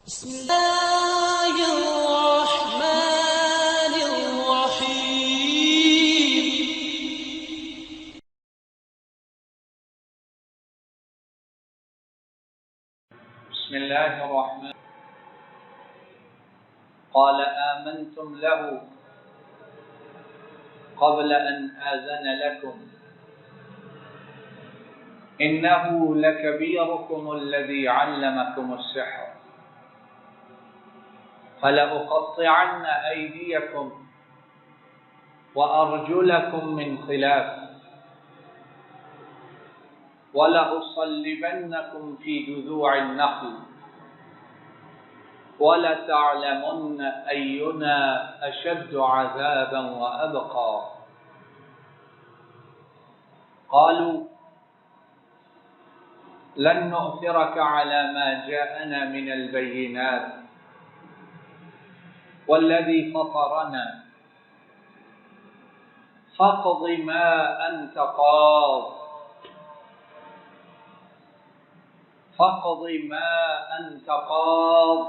بسم الله الرحمن الرحيم. بسم الله الرحمن. قال آمنتم له قبل أن آذن لكم إنه لكبيركم الذي علمكم السحر فلأقطعن أيديكم وأرجلكم من خلاف ولأصلبنكم في جذوع النخل ولتعلمن أينا أشد عذابا وأبقى. قالوا لن نؤثرك على ما جاءنا من البينات والذي فطرنا فاقض ما أنت قاض فاقض ما أنت قاض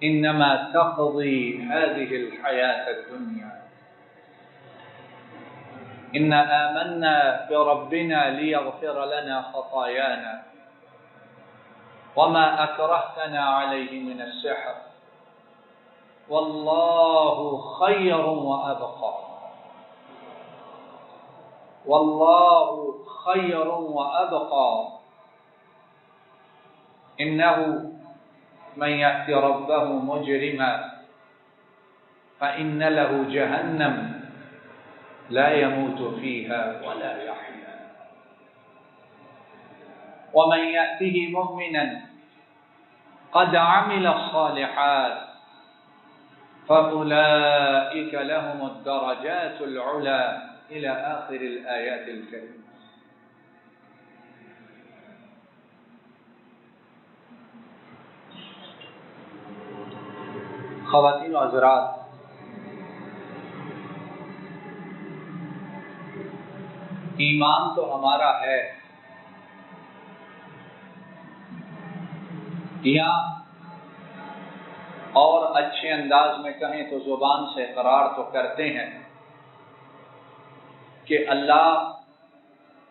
إنما تقضي هذه الحياة الدنيا إنا آمنا بربنا ليغفر لنا خطايانا وما أكرهتنا عليه من السحر والله خير وأبقى والله خير وأبقى إنه من يأت ربه مجرما فإن له جهنم لا يموت فيها ولا يحيا ومن يأته مؤمنا قد عمل الصالحات فأولئك لهم الدرجات العلى إلى آخر الآيات الكريمة. خواتین و حضرات، ایمان تو ہمارا ہے، یا اور اچھے انداز میں کہیں تو زبان سے اقرار تو کرتے ہیں کہ اللہ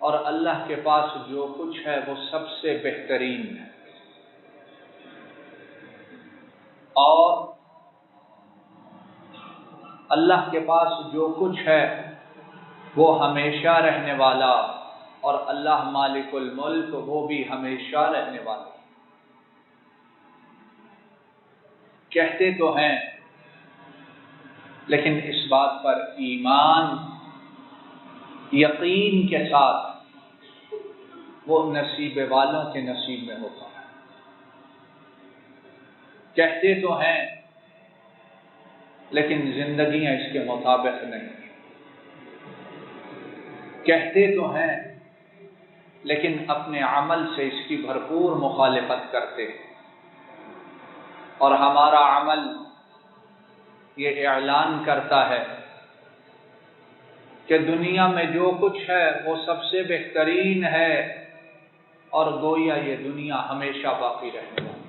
اور اللہ کے پاس جو کچھ ہے وہ سب سے بہترین ہے، اور اللہ کے پاس جو کچھ ہے وہ ہمیشہ رہنے والا، اور اللہ مالک الملک وہ بھی ہمیشہ رہنے والا. کہتے تو ہیں لیکن اس بات پر ایمان یقین کے ساتھ وہ نصیب والوں کے نصیب میں ہوتا ہے. کہتے تو ہیں لیکن زندگیاں اس کے مطابق نہیں. کہتے تو ہیں لیکن اپنے عمل سے اس کی بھرپور مخالفت کرتے ہیں، اور ہمارا عمل یہ اعلان کرتا ہے کہ دنیا میں جو کچھ ہے وہ سب سے بہترین ہے، اور گویا یہ دنیا ہمیشہ باقی رہنے والی ہے.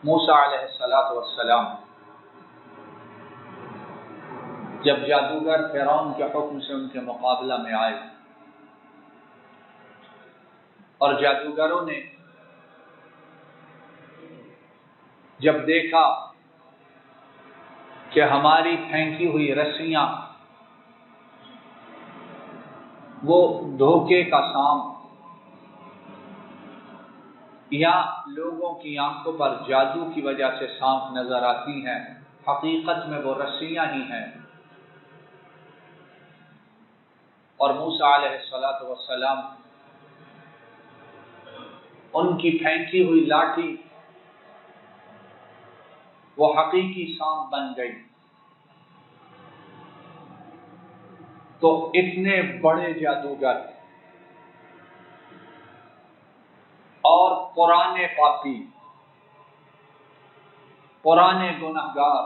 موسیٰ علیہ السلام جب جادوگر فرعون کے حکم سے ان کے مقابلہ میں آئے، اور جادوگروں نے جب دیکھا کہ ہماری پھینکی ہوئی رسیاں وہ دھوکے کا سام، یا لوگوں کی آنکھوں پر جادو کی وجہ سے سانپ نظر آتی ہیں، حقیقت میں وہ رسیاں ہی ہیں، اور موسیٰ علیہ السلام ان کی پھینکی ہوئی لاٹھی وہ حقیقی سانپ بن گئی. تو اتنے بڑے جادوگر اور پرانے پاپی، پرانے گنہگار،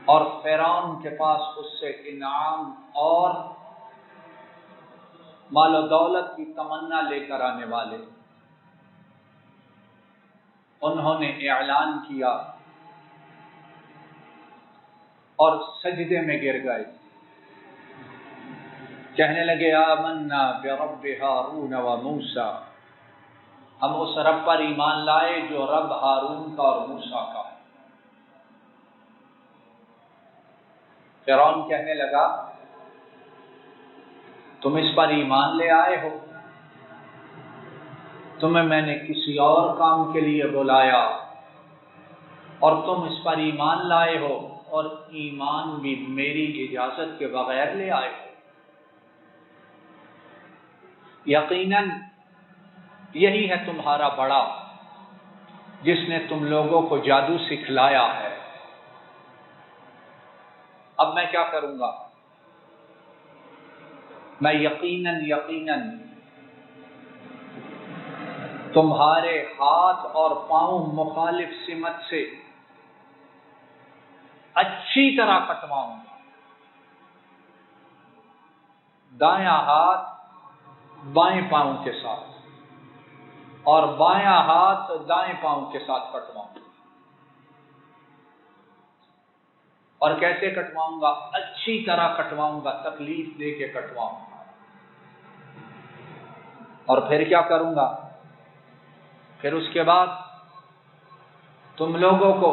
اور فرعون کے پاس اس سے انعام اور مال و دولت کی تمنا لے کر آنے والے، انہوں نے اعلان کیا اور سجدے میں گر گئے، کہنے لگے آمنا برب ہارون و موسیٰ، ہم اس رب پر ایمان لائے جو رب ہارون کا اور موسیٰ کا ہے۔ فرعون کہنے لگا تم اس پر ایمان لے آئے ہو، تمہیں میں نے کسی اور کام کے لیے بلایا اور تم اس پر ایمان لائے ہو، اور ایمان بھی میری اجازت کے بغیر لے آئے ہو۔ یقیناً یہی ہے تمہارا بڑا جس نے تم لوگوں کو جادو سکھلایا ہے۔ اب میں کیا کروں گا؟ میں یقیناً تمہارے ہاتھ اور پاؤں مخالف سمت سے اچھی طرح کٹواؤں گا۔ دایاں ہاتھ بائیں پاؤں کے ساتھ اور بایاں ہاتھ دائیں پاؤں کے ساتھ کٹواؤں گا۔ اور کیسے کٹواؤں گا؟ اچھی طرح کٹواؤں گا، تکلیف دے کے کٹواؤں گا۔ اور پھر کیا کروں گا؟ پھر اس کے بعد تم لوگوں کو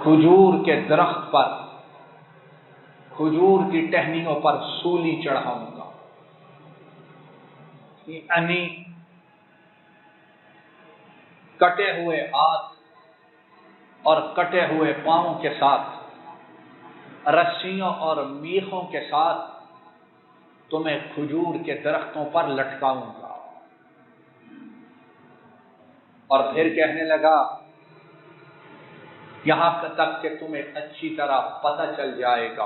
کھجور کے درخت پر، کھجور کی ٹہنیوں پر سولی چڑھاؤں گا، یعنی کٹے ہوئے ہاتھ اور کٹے ہوئے پاؤں کے ساتھ، رسیوں اور میخوں کے ساتھ تمہیں کھجور کے درختوں پر لٹکاؤں گا۔ اور پھر کہنے لگا یہاں تک کہ تمہیں اچھی طرح پتہ چل جائے گا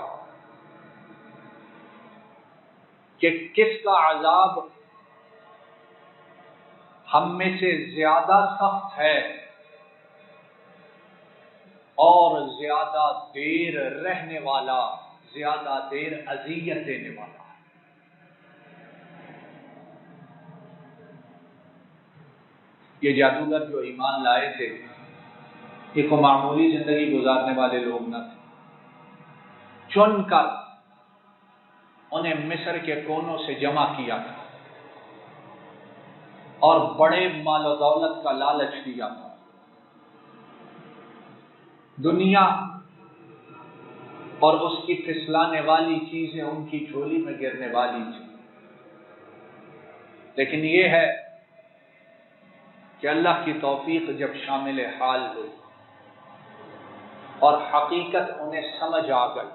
کہ کس کا عذاب ہم میں سے زیادہ سخت ہے اور زیادہ دیر رہنے والا، زیادہ دیر اذیت دینے والا۔ یہ جادوگر جو ایمان لائے تھے یہ کوئی معمولی زندگی گزارنے والے لوگ نہ تھے، چن کر انہیں مصر کے کونوں سے جمع کیا تھا اور بڑے مال و دولت کا لالچ دیا تھا۔ دنیا اور اس کی پھسلانے والی چیزیں ان کی جھولی میں گرنے والی تھی، لیکن یہ ہے کہ اللہ کی توفیق جب شامل حال ہوئی اور حقیقت انہیں سمجھ آ گئی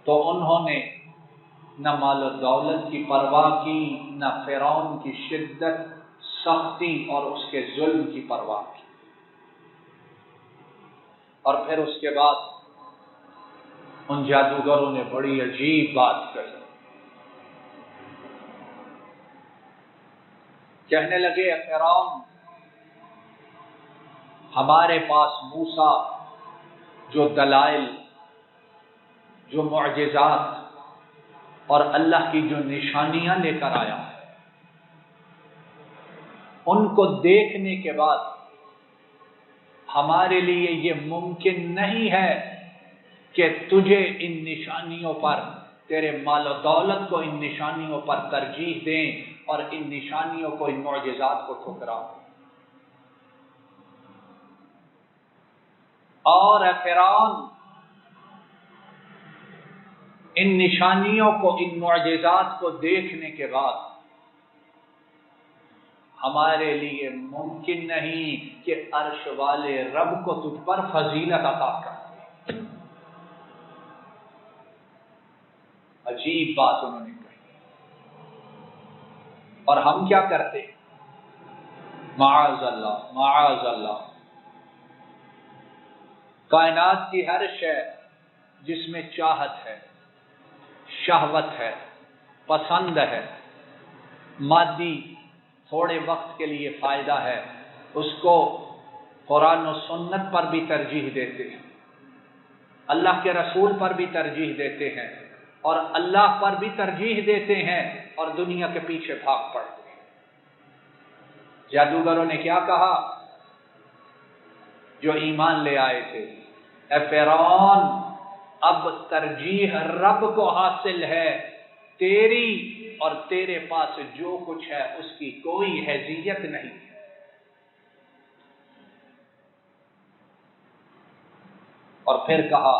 تو انہوں نے نہ مال و دولت کی پرواہ کی، نہ فرعون کی شدت، سختی اور اس کے ظلم کی پرواہ کی۔ اور پھر اس کے بعد ان جادوگروں نے بڑی عجیب بات کہی، کہنے لگے فرعون ہمارے پاس موسیٰ جو دلائل، جو معجزات اور اللہ کی جو نشانیاں لے کر آیا ہے، ان کو دیکھنے کے بعد ہمارے لیے یہ ممکن نہیں ہے کہ تجھے ان نشانیوں پر، تیرے مال و دولت کو ان نشانیوں پر ترجیح دیں اور ان نشانیوں کو، ان معجزات کو ٹھکراؤں۔ اور اے فرعون ان نشانیوں کو، ان معجزات کو دیکھنے کے بعد ہمارے لیے ممکن نہیں کہ عرش والے رب کو تجھ پر فضیلت عطا کر۔ عجیب بات انہوں نے کہی۔ اور ہم کیا کرتے؟ معاذ اللہ، معاذ اللہ۔ کائنات کی ہر شے جس میں چاہت ہے، شہوت ہے، پسند ہے، مادی تھوڑے وقت کے لیے فائدہ ہے، اس کو قرآن و سنت پر بھی ترجیح دیتے ہیں، اللہ کے رسول پر بھی ترجیح دیتے ہیں، اور اللہ پر بھی ترجیح دیتے ہیں اور دنیا کے پیچھے بھاگ پڑتے ہیں۔ جادوگروں نے کیا کہا جو ایمان لے آئے تھے؟ اے فرعون، اب ترجیح رب کو حاصل ہے، تیری اور تیرے پاس جو کچھ ہے اس کی کوئی حیثیت نہیں ہے۔ اور پھر کہا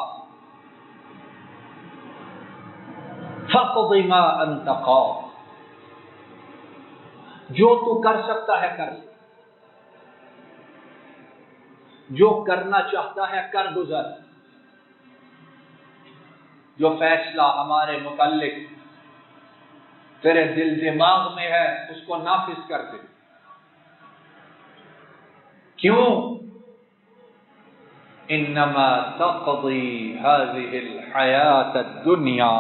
فَقْضِ مَا أَنْتَ قَاضٍ، جو تو کر سکتا ہے کر لے، جو کرنا چاہتا ہے کر گزر، جو فیصلہ ہمارے متعلق تیرے دل دماغ میں ہے اس کو نافذ کر دے۔ کیوں؟ انما تقضی هذه الحیات الدنیا،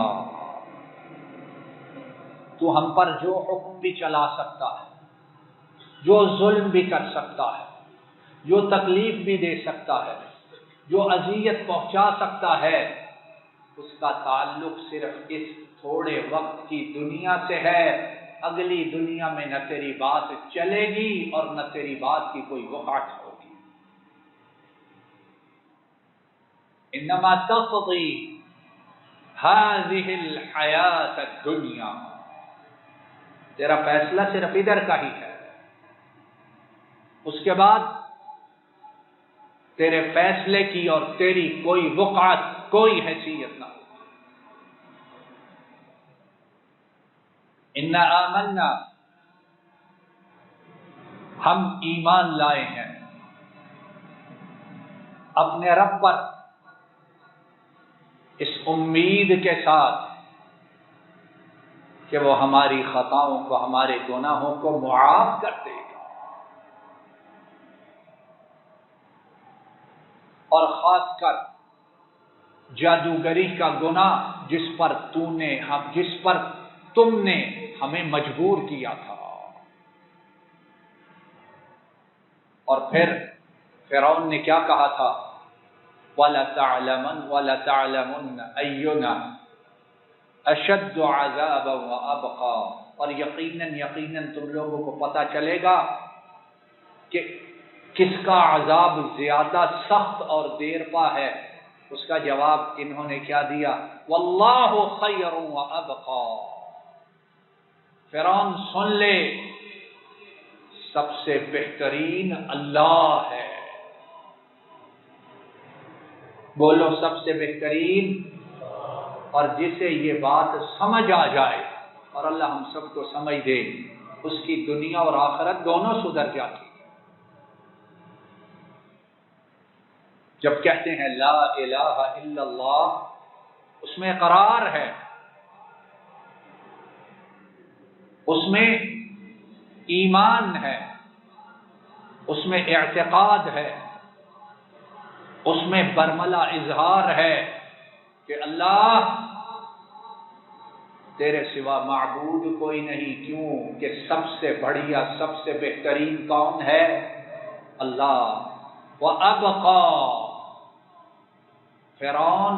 تو ہم پر جو حکم بھی چلا سکتا ہے، جو ظلم بھی کر سکتا ہے، جو تکلیف بھی دے سکتا ہے، جو اذیت پہنچا سکتا ہے، اس کا تعلق صرف اس تھوڑے وقت کی دنیا سے ہے۔ اگلی دنیا میں نہ تیری بات چلے گی اور نہ تیری بات کی کوئی وقعت ہوگی۔ انما تقضی هذه الحیات الدنیا، تیرا فیصلہ صرف ادھر کا ہی ہے، اس کے بعد تیرے فیصلے کی اور تیری کوئی وقعت، کوئی حیثیت نہ ہو۔ انا آمنا، ہم ایمان لائے ہیں اپنے رب پر اس امید کے ساتھ کہ وہ ہماری خطاؤں کو، ہمارے گناہوں کو معاف کر دے گا، اور خاص کر جادوگری کا گناہ جس پر تم نے ہمیں مجبور کیا تھا۔ اور پھر فرعون نے کیا کہا تھا؟ وَلَتَعْلَمُنَّ أَيُّنَا أَشَدُّ عَذَابًا وَأَبْقَىٰ، اور یقیناً تم لوگوں کو پتہ چلے گا کہ کس کا عذاب زیادہ سخت اور دیر پا ہے۔ اس کا جواب انہوں نے کیا دیا؟ وَاللَّهُ خَيْرٌ وَأَبْقَىٰ، فرعون سن لے، سب سے بہترین اللہ ہے۔ بولو سب سے بہترین۔ اور جسے یہ بات سمجھ آ جائے، اور اللہ ہم سب کو سمجھ دے، اس کی دنیا اور آخرت دونوں سدھر جاتی۔ جب کہتے ہیں لا الہ الا اللہ، اس میں اقرار ہے، اس میں ایمان ہے، اس میں اعتقاد ہے، اس میں برملا اظہار ہے کہ اللہ تیرے سوا معبود کوئی نہیں۔ کیوں کہ سب سے بڑھیا، سب سے بہترین کون ہے؟ اللہ۔ وَأَبْقَىٰ، فرعون،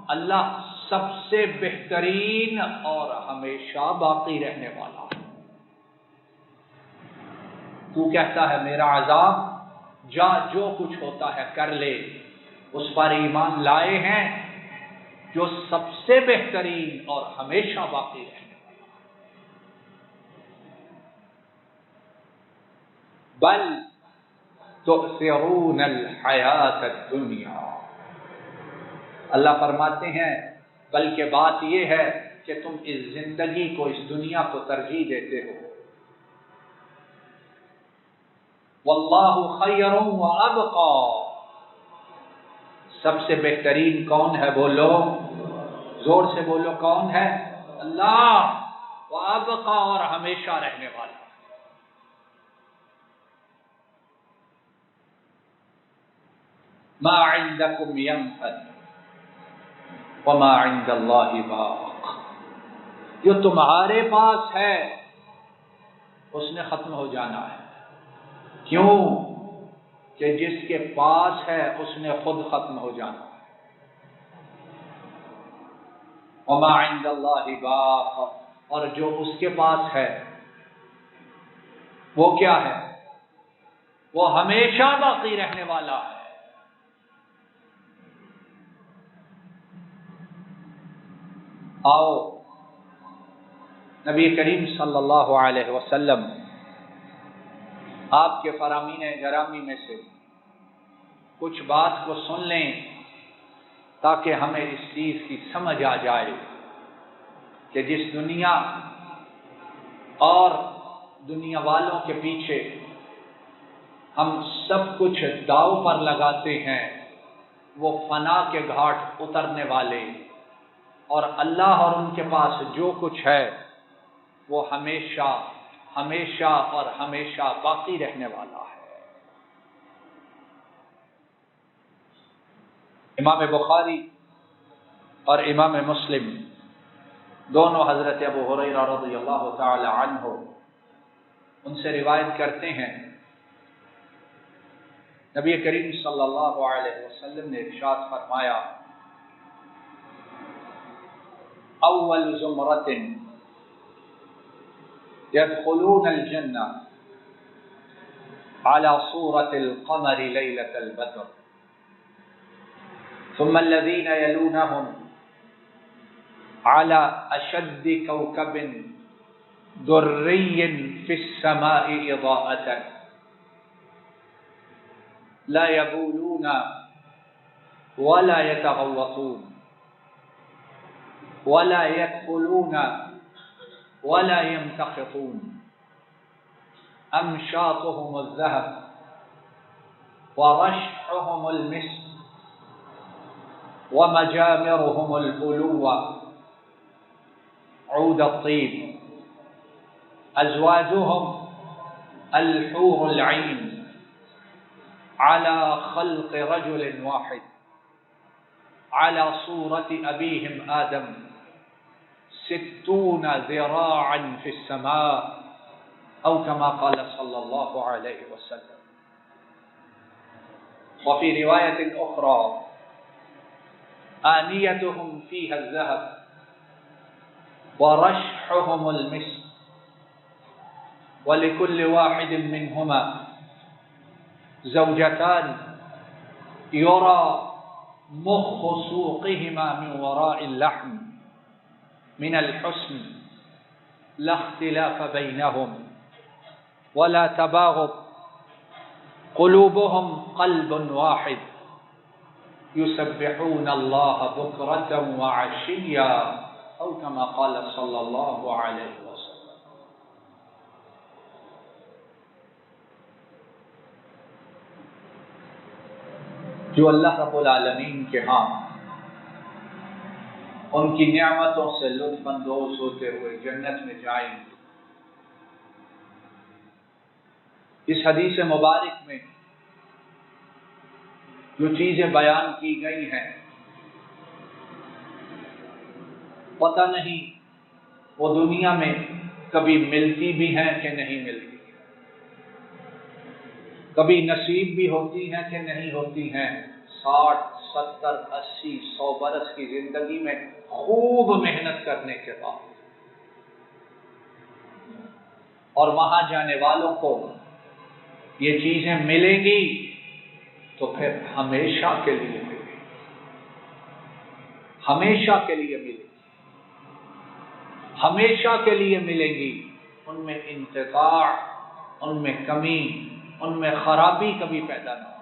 اللہ سب سے بہترین اور ہمیشہ باقی رہنے والا۔ تو کہتا ہے میرا عذاب، جا جو کچھ ہوتا ہے کر لے، اس پر ایمان لائے ہیں جو سب سے بہترین اور ہمیشہ باقی رہنے والا۔ بل تؤثرون الحیات الدنیا، اللہ فرماتے ہیں بلکہ بات یہ ہے کہ تم اس زندگی کو، اس دنیا کو ترجیح دیتے ہو۔ واللہ خیر وابقی، سب سے بہترین کون ہے؟ بولو، زور سے بولو، کون ہے؟ اللہ۔ وابقی، اور ہمیشہ رہنے والا۔ ما عندکم ینفد وما عند اللہ باق، جو تمہارے پاس ہے اس نے ختم ہو جانا ہے۔ کیوں کہ جس کے پاس ہے اس نے خود ختم ہو جانا ہے۔ وما عند اللہ باق، اور جو اس کے پاس ہے وہ کیا ہے؟ وہ ہمیشہ باقی رہنے والا ہے۔ آؤ نبی کریم صلی اللہ علیہ وسلم آپ کے فرامین گرامی میں سے کچھ بات کو سن لیں تاکہ ہمیں اس چیز کی سمجھ آ جائے کہ جس دنیا اور دنیا والوں کے پیچھے ہم سب کچھ داؤ پر لگاتے ہیں وہ فنا کے گھاٹ اترنے والے، اور اللہ اور ان کے پاس جو کچھ ہے وہ ہمیشہ ہمیشہ اور ہمیشہ باقی رہنے والا ہے۔ امام بخاری اور امام مسلم دونوں حضرت ابو ہریرہ رضی اللہ تعالی عنہ ان سے روایت کرتے ہیں، نبی کریم صلی اللہ علیہ وسلم نے ارشاد فرمایا، اول زمرۃ يدخلون الجنة على صورة القمر ليلة البدر، ثم الذين يلونهم على أشد كوكب دري في السماء إضاءة لا يبولون ولا يتغوطون ولا يكفلون ولا يمتخطون أمشاطهم الذهب ورشحهم المسك ومجامرهم البلوة عود الطيب أزواجهم الحور العين على خلق رجل واحد على صورة أبيهم آدم 60 ذراعا في السماء أو كما قال صلى الله عليه وسلم۔ وفي رواية أخرى آنيتهم فيها الذهب ورشحهم المسك ولكل واحد منهما زوجتان يرى مخ سوقهما من وراء اللحم من الحسن لا اختلاف بينهم ولا تباغض قلوبهم قلب واحد يسبحون الله بكرة وعشيا أو كما قال صلى الله عليه وسلم۔ جو اللہ رب العالمین کے ہاں ان کی نعمتوں سے لطف اندوز ہوتے ہوئے جنت میں جائیں گے، اس حدیث مبارک میں جو چیزیں بیان کی گئی ہیں پتہ نہیں وہ دنیا میں کبھی ملتی بھی ہیں کہ نہیں ملتی، کبھی نصیب بھی ہوتی ہیں کہ نہیں ہوتی ہیں۔ 60 70 80 100 برس کی زندگی میں خوب محنت کرنے کے بعد اور وہاں جانے والوں کو یہ چیزیں ملیں گی تو پھر ہمیشہ کے لیے ملے گی، ہمیشہ کے لیے ملے گی، ہمیشہ کے لیے ملیں گی۔ ان میں انقطاع، ان میں کمی، ان میں خرابی کبھی پیدا نہ ہو۔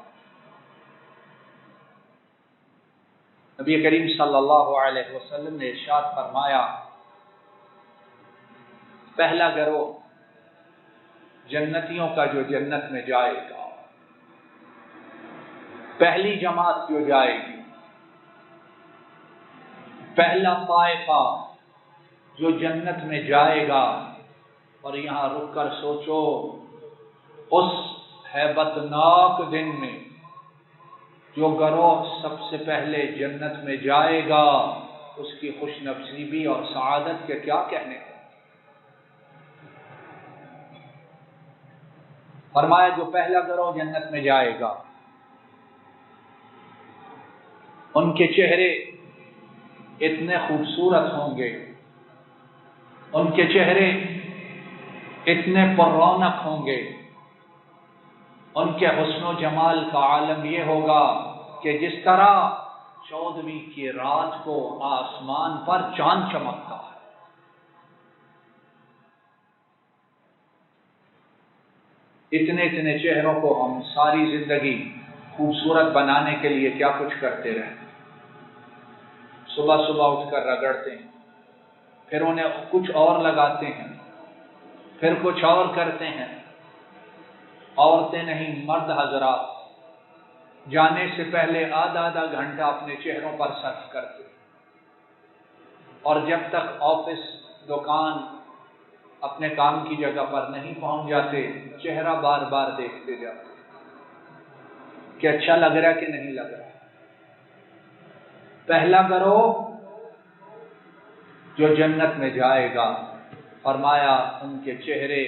نبی کریم صلی اللہ علیہ وسلم نے ارشاد فرمایا، پہلا گروہ جنتیوں کا جو جنت میں جائے گا، پہلی جماعت جو جائے گی، پہلا طائفہ جو جنت میں جائے گا، اور یہاں رک کر سوچو اس ہیبت ناک دن میں جو گروہ سب سے پہلے جنت میں جائے گا اس کی خوش نصیبی اور سعادت کے کیا کہنے ہیں۔ فرمایا جو پہلا گروہ جنت میں جائے گا ان کے چہرے اتنے خوبصورت ہوں گے، ان کے چہرے اتنے پر رونق ہوں گے، ان کے حسن و جمال کا عالم یہ ہوگا کہ جس طرح 14ویں کی رات کو آسمان پر چاند چمکتا ہے۔ اتنے اتنے چہروں کو ہم ساری زندگی خوبصورت بنانے کے لیے کیا کچھ کرتے رہے، صبح صبح اٹھ کر رگڑتے ہیں، پھر انہیں کچھ اور لگاتے ہیں، پھر کچھ اور کرتے ہیں۔ عورتیں نہیں، مرد حضرات جانے سے پہلے آدھا آدھا گھنٹہ اپنے چہروں پر صرف کرتے، اور جب تک آفس، دکان، اپنے کام کی جگہ پر نہیں پہنچ جاتے، چہرہ بار بار دیکھتے جاتے کہ اچھا لگ رہا ہے کہ نہیں لگ رہا۔ پہلا گروہ جو جنت میں جائے گا، فرمایا ان کے چہرے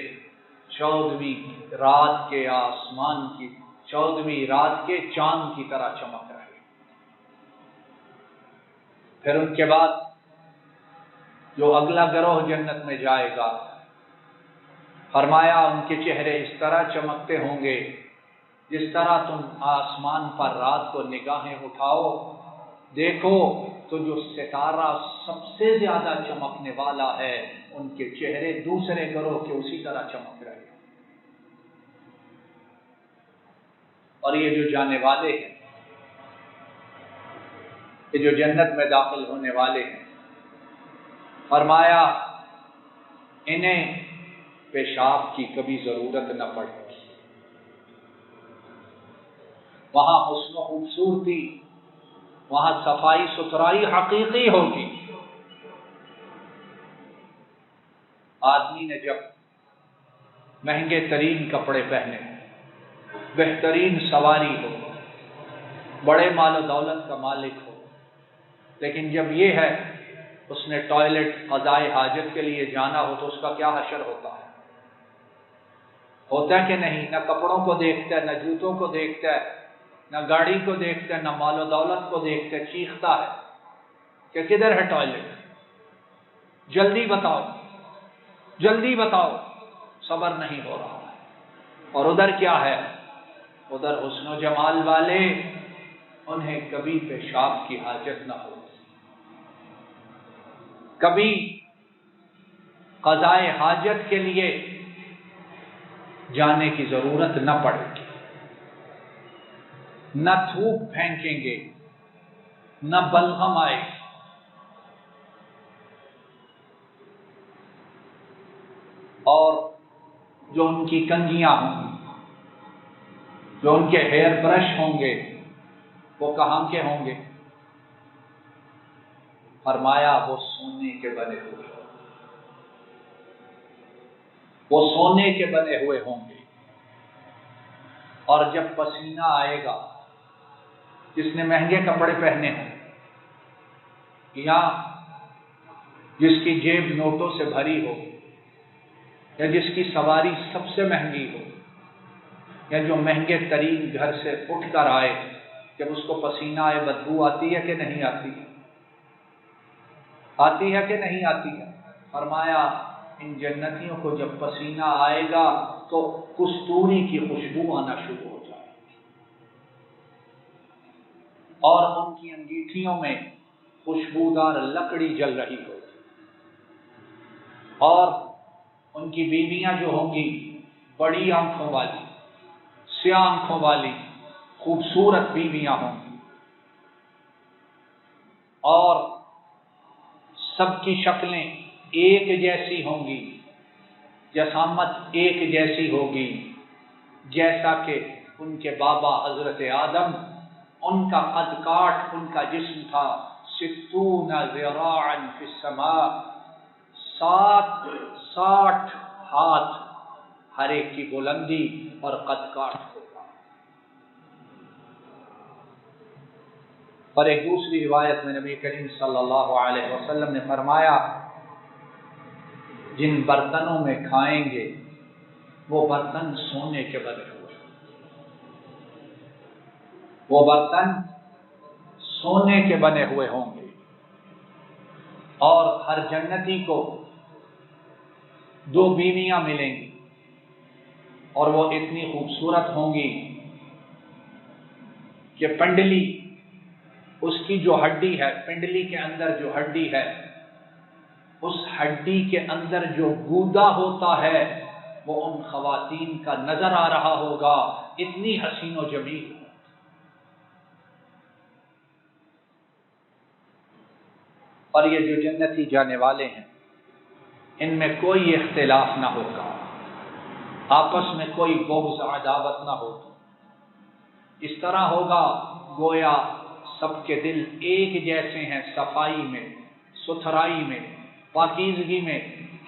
14ویں رات کے آسمان کی، 14ویں رات کے چاند کی طرح چمک رہے۔ پھر ان کے بعد جو اگلا گروہ جنت میں جائے گا، فرمایا ان کے چہرے اس طرح چمکتے ہوں گے جس طرح تم آسمان پر رات کو نگاہیں اٹھاؤ، دیکھو تو جو ستارہ سب سے زیادہ چمکنے والا ہے، ان کے چہرے دوسرے گروہ کے اسی طرح چمک رہے ہیں۔ اور یہ جو جانے والے ہیں، یہ جو جنت میں داخل ہونے والے ہیں، فرمایا انہیں پیشاب کی کبھی ضرورت نہ پڑے، وہاں حسن و خوبصورتی، وہاں صفائی ستھرائی حقیقی ہوگی۔ آدمی نے جب مہنگے ترین کپڑے پہنے، بہترین سواری ہو، بڑے مال و دولت کا مالک ہو، لیکن جب یہ ہے اس نے ٹوائلٹ قضائے حاجت کے لیے جانا ہو تو اس کا کیا حشر ہوتا ہے؟ ہوتا ہے کہ نہیں؟ نہ کپڑوں کو دیکھتا ہے، نہ جوتوں کو دیکھتا ہے، نہ گاڑی کو دیکھتا ہے، نہ مال و دولت کو دیکھتا ہے، چیختا ہے کہ کدھر ہے ٹوائلٹ، جلدی بتاؤ، جلدی بتاؤ، صبر نہیں ہو رہا ہے۔ اور ادھر کیا ہے؟ ادھر حسن و جمال والے، انہیں کبھی پیشاب کی حاجت نہ ہو، کبھی قضائے حاجت کے لیے جانے کی ضرورت نہ پڑے گی، نہ تھوک پھینکیں گے، نہ بلغم آئے، اور جو ان کی کنگھیاں ہوں گی، جو ان کے ہیئر برش ہوں گے، وہ کہاں کے ہوں گے؟ فرمایا وہ سونے کے بنے ہوئے، وہ سونے کے بنے ہوئے ہوں گے۔ اور جب پسینہ آئے گا، جس نے مہنگے کپڑے پہنے ہوں یا جس کی جیب نوٹوں سے بھری ہو، یا جس کی سواری سب سے مہنگی ہو، یا جو مہنگے ترین گھر سے اٹھ کر آئے، جب اس کو پسینہ آئے بدبو آتی ہے کہ نہیں آتی؟ آتی ہے کہ نہیں آتی ہے؟ فرمایا ان جنتیوں کو جب پسینہ آئے گا تو کستوری کی خوشبو آنا شروع ہو جائے گی، اور ان کی انگیٹھیوں میں خوشبودار لکڑی جل رہی ہوگی، اور ان کی بیویاں جو ہوں گی بڑی آنکھوں والی، سیاہ آنکھوں والی خوبصورت بیویاں ہوں گی، اور سب کی شکلیں ایک جیسی ہوں گی، جسامت ایک جیسی ہوگی، جیسا کہ ان کے بابا حضرت آدم، ان کا قد کاٹ، ان کا جسم تھا 60 ذراعا فی السماء، 60 ہاتھ ہر ایک کی بلندی اور قد کاٹ ہوگا۔ اور ایک دوسری روایت میں نبی کریم صلی اللہ علیہ وسلم نے فرمایا جن برتنوں میں کھائیں گے وہ برتن سونے کے بنے ہوئے، وہ برتن سونے کے بنے ہوئے ہوں گے۔ اور ہر جنتی کو 2 بیویاں ملیں گی اور وہ اتنی خوبصورت ہوں گی کہ پنڈلی، اس کی جو ہڈی ہے، پنڈلی کے اندر جو ہڈی ہے، اس ہڈی کے اندر جو گودا ہوتا ہے وہ ان خواتین کا نظر آ رہا ہوگا، اتنی حسین و جمیل۔ اور یہ جو جنتی جانے والے ہیں ان میں کوئی اختلاف نہ ہوگا، آپس میں کوئی بغض عداوت نہ ہوگی، اس طرح ہوگا گویا سب کے دل ایک جیسے ہیں، صفائی میں، ستھرائی میں، پاکیزگی میں،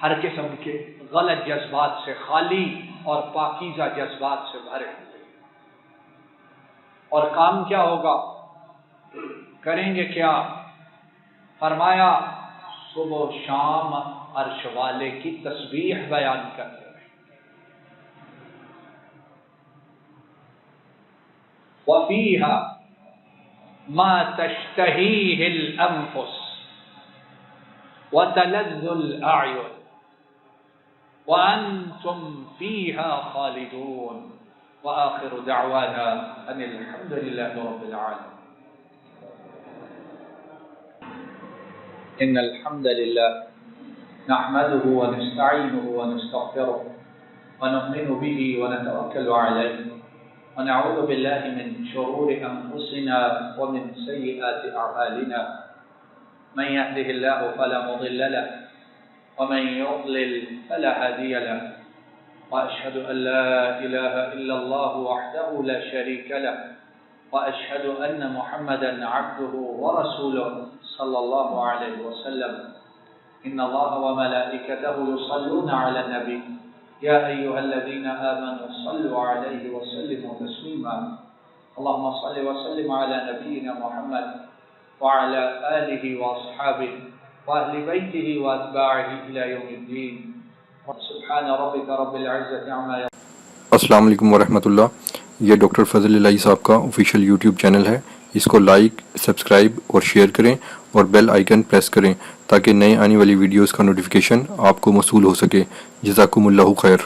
ہر قسم کے غلط جذبات سے خالی اور پاکیزہ جذبات سے بھرے ہوئے۔ اور کام کیا ہوگا، کریں گے کیا؟ فرمایا صبح و شام عرش والے کی تسبیح بیان کرتے رہے۔ وَفِيهَا مَا تَشْتَهِيهِ الْأَنفُسُ وَتَلَذُّ الْأَعْيُنُ وَأَنْتُمْ فِيهَا خَالِدُونَ وَآخِرُ دَعْوَانَا أَنِ الْحَمْدُ لِلَّهِ رَبِّ الْعَالَمِينَ۔ إن الحمد لله نحمده ونستعينه ونستغفره ونؤمن به ونتوكل عليه ونعوذ بالله من شرور أنفسنا ومن سيئات أعمالنا، من يهده الله فلا مضل له ومن يضلل فلا هادي له، وأشهد أن لا إله إلا الله وحده لا شريك له، وأشهد أن محمدا عبده ورسوله صلى الله عليه وسلم۔ إن الله وملائكته يصلون على النبي يا أيها الذين آمنوا صلوا عليه وسلموا تسليما، اللهم صل وسلم على نبينا محمد وعلى آله وأصحابه وأهل بيته وأتباعه إلى يوم الدين، سبحان ربك رب العزة عما يصفون۔ السلام علیکم ورحمۃ اللہ۔ یہ ڈاکٹر فضل الہی صاحب کا آفیشیل یوٹیوب چینل ہے، اس کو لائک، سبسکرائب اور شیئر کریں اور بیل آئیکن پریس کریں تاکہ نئے آنے والی ویڈیوز کا نوٹیفیکیشن آپ کو موصول ہو سکے۔ جزاکم اللہ خیر۔